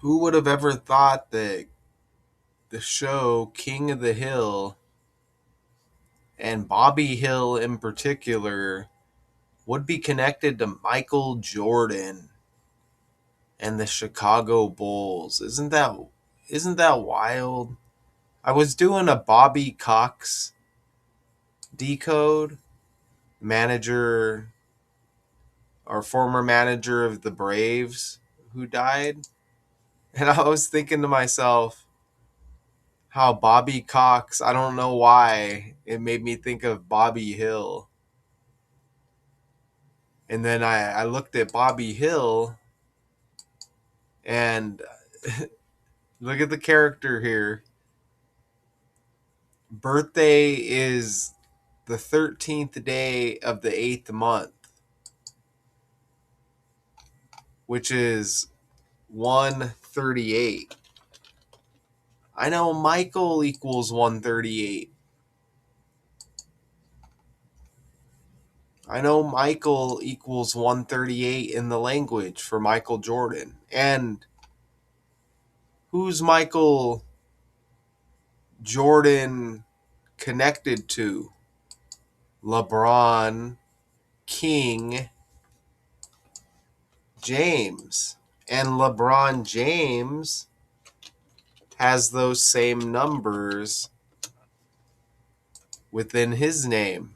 Who would have ever thought that the show King of the Hill and Bobby Hill in particular would be connected to Michael Jordan and the Chicago Bulls? Isn't that wild? I was doing a Bobby Cox decode, manager or former manager of the Braves who died, and I was thinking to myself how Bobby Cox, I don't know why, it made me think of Bobby Hill. And then I looked at Bobby Hill and look at the character here. Birthday is the 13th day of the 8th month, which is 138. I know Michael equals 138. I know Michael equals 138 in the language for Michael Jordan. And who's Michael Jordan connected to? LeBron, King, James. And LeBron James has those same numbers within his name.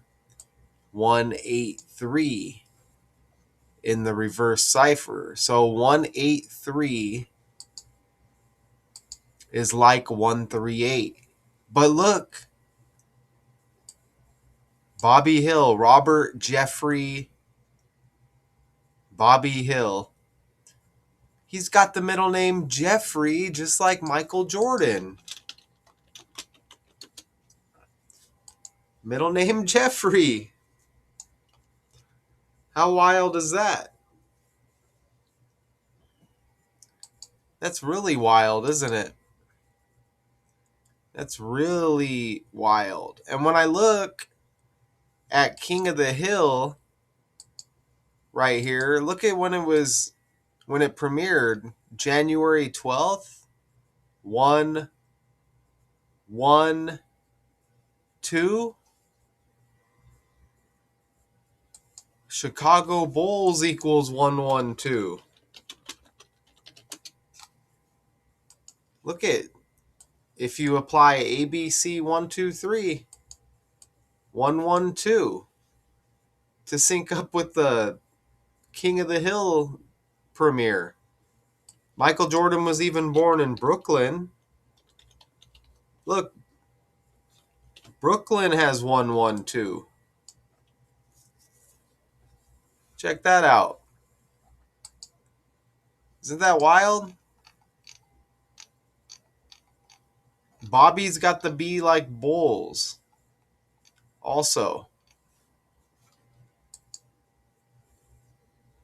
183 in the reverse cipher. So 183 is like 138. But look, Bobby Hill, Robert Jeffrey Bobby Hill. He's got the middle name Jeffrey, just like Michael Jordan. Middle name Jeffrey. How wild is that? That's really wild, isn't it? That's really wild. And when I look at King of the Hill right here, look at when it premiered, January 12th, 1 1 2. Chicago Bulls equals 112. Look at, if you apply ABC 123, 112 to sync up with the King of the Hill premiere. Michael Jordan was even born in Brooklyn. Look, Brooklyn has 112. Check that out. Isn't that wild? Bobby's got the B like Bulls. Also,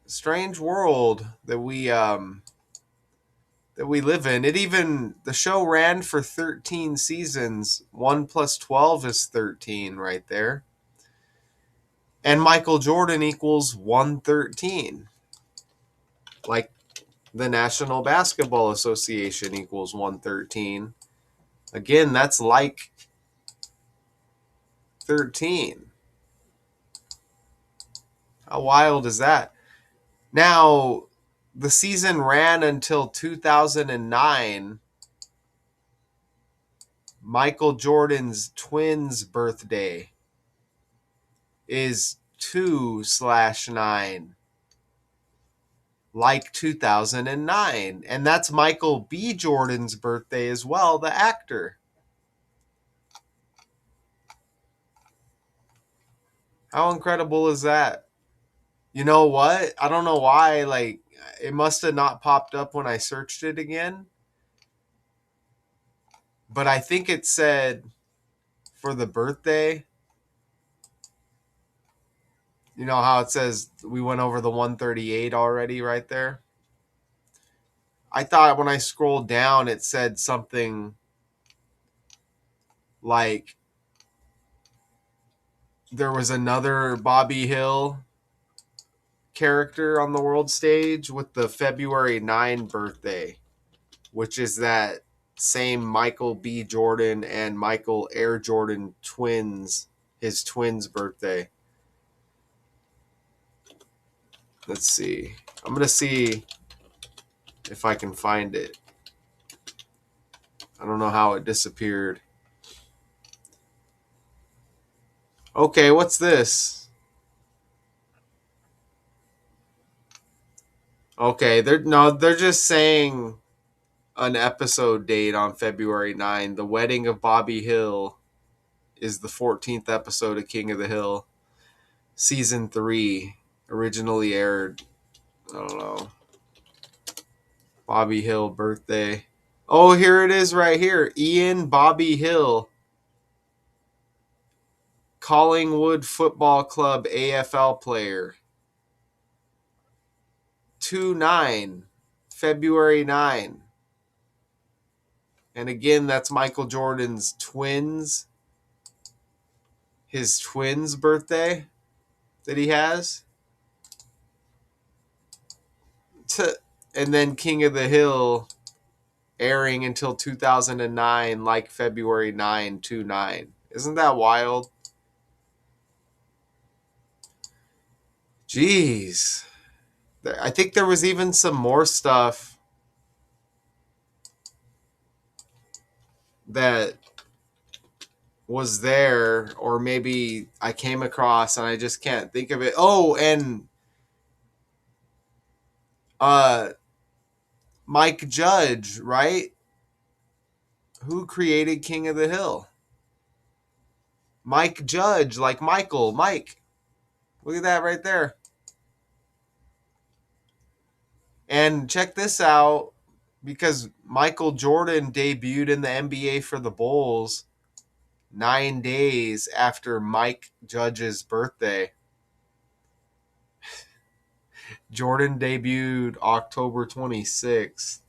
strange world that we live in. The show ran for 13 seasons. 1 plus 12 is 13 right there. And Michael Jordan equals 113. Like the National Basketball Association equals 113. Again, that's like 13. How wild is that? Now, the season ran until 2009. Michael Jordan's twins' birthday is 2/9, like 2009. And that's Michael B. Jordan's birthday as well, the actor. How incredible is that? You know what? I don't know why. Like, it must have not popped up when I searched it again. But I think it said for the birthday. You know how it says we went over the 138 already right there? I thought when I scrolled down, it said something like there was another Bobby Hill character on the world stage with the February 9 birthday. which is that same Michael B. Jordan and Michael Air Jordan twins, his twins' birthday. Let's see. I'm going to see if I can find it. I don't know how it disappeared. Okay, what's this? Okay, they're just saying an episode date on February 9. The Wedding of Bobby Hill is the 14th episode of King of the Hill, season 3, originally aired. I don't know. Bobby Hill birthday. Oh, here it is right here. Ian Bobby Hill, Collingwood Football Club AFL player. 2/9, February 9. And again, that's Michael Jordan's twins, his twins' birthday that he has. And then King of the Hill airing until 2009, like February 9, 2/9. Isn't that wild? Jeez. I think there was even some more stuff that was there, or maybe I came across and I just can't think of it. Oh, and uh Mike Judge, right? Who created King of the Hill? Mike Judge, like Michael, Mike. Look at that right there. And check this out, because Michael Jordan debuted in the NBA for the Bulls 9 days after Mike Judge's birthday. Jordan debuted October 26th.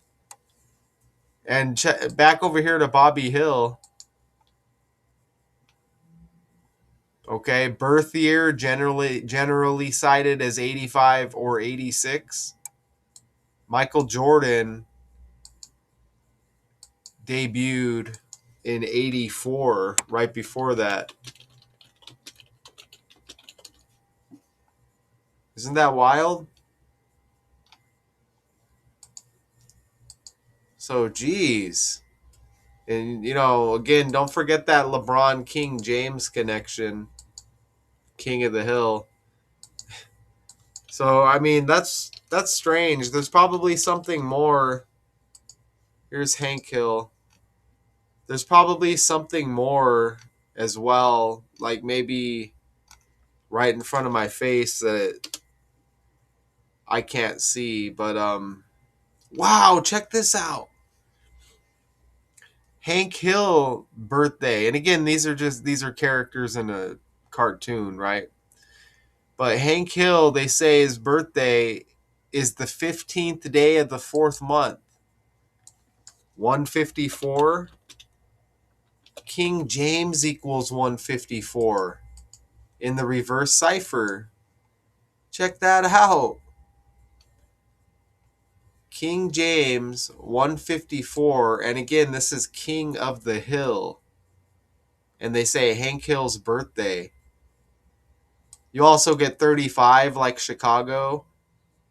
And back over here to Bobby Hill. Okay, birth year generally cited as 85 or 86. Michael Jordan debuted in 84, right before that. Isn't that wild? So, geez. And, again, don't forget that LeBron King James connection. King of the Hill. So, I mean, that's strange. There's probably something more. Here's Hank Hill. There's probably something more as well, like maybe right in front of my face that I can't see. But wow, check this out. Hank Hill birthday. And again, these are characters in a cartoon, right? But Hank Hill, they say his birthday is the 15th day of the 4th month. 154. King James equals 154 in the reverse cipher. Check that out. King James 154. And again, this is King of the Hill. And they say Hank Hill's birthday. You also get 35 like Chicago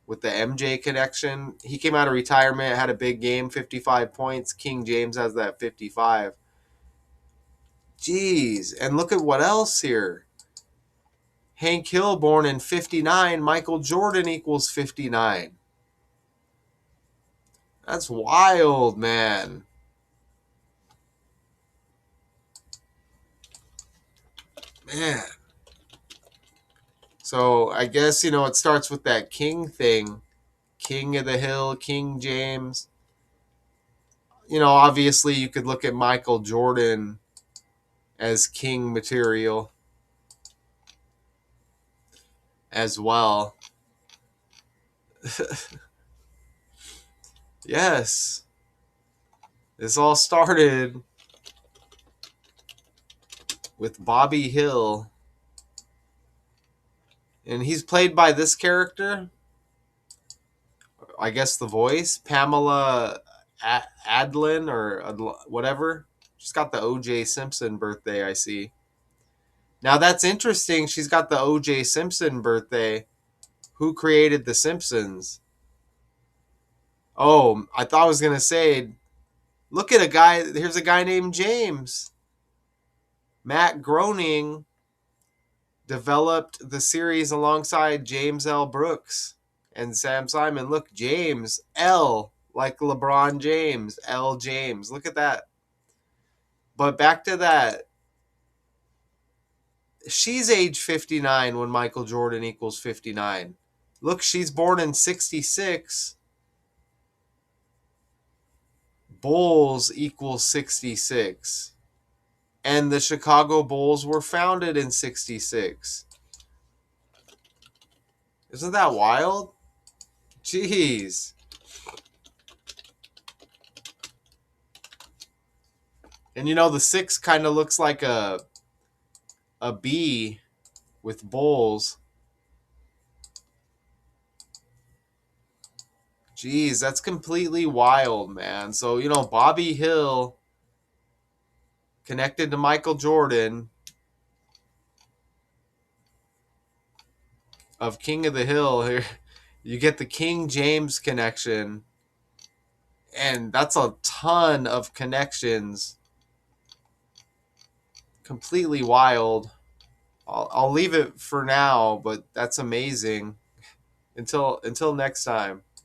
with the MJ connection. He came out of retirement, had a big game, 55 points. King James has that 55. Jeez. And look at what else here. Hank Hill born in 59. Michael Jordan equals 59. That's wild, man. Man. So I guess, it starts with that king thing. King of the Hill, King James. Obviously you could look at Michael Jordan as king material as well. Yes. This all started with Bobby Hill. And he's played by this character. I guess the voice, Pamela Adlin or whatever. She's got the O.J. Simpson birthday, I see. Now that's interesting. She's got the O.J. Simpson birthday. Who created The Simpsons? Oh, I thought I was going to say, look at a guy. Here's a guy named James. Matt Groening developed the series alongside James L. Brooks and Sam Simon. Look, James L, like LeBron James, L James. Look at that. But back to that. She's age 59 when Michael Jordan equals 59. Look, she's born in 66. Bulls equals 66. And the Chicago Bulls were founded in 66. Isn't that wild? Jeez. And you know, the 6 kind of looks like a B with Bulls. Jeez, that's completely wild, man. So, you know, Bobby Hill connected to Michael Jordan of King of the Hill. Here, you get the King James connection. And that's a ton of connections. Completely wild. I'll leave it for now, but that's amazing. Until next time.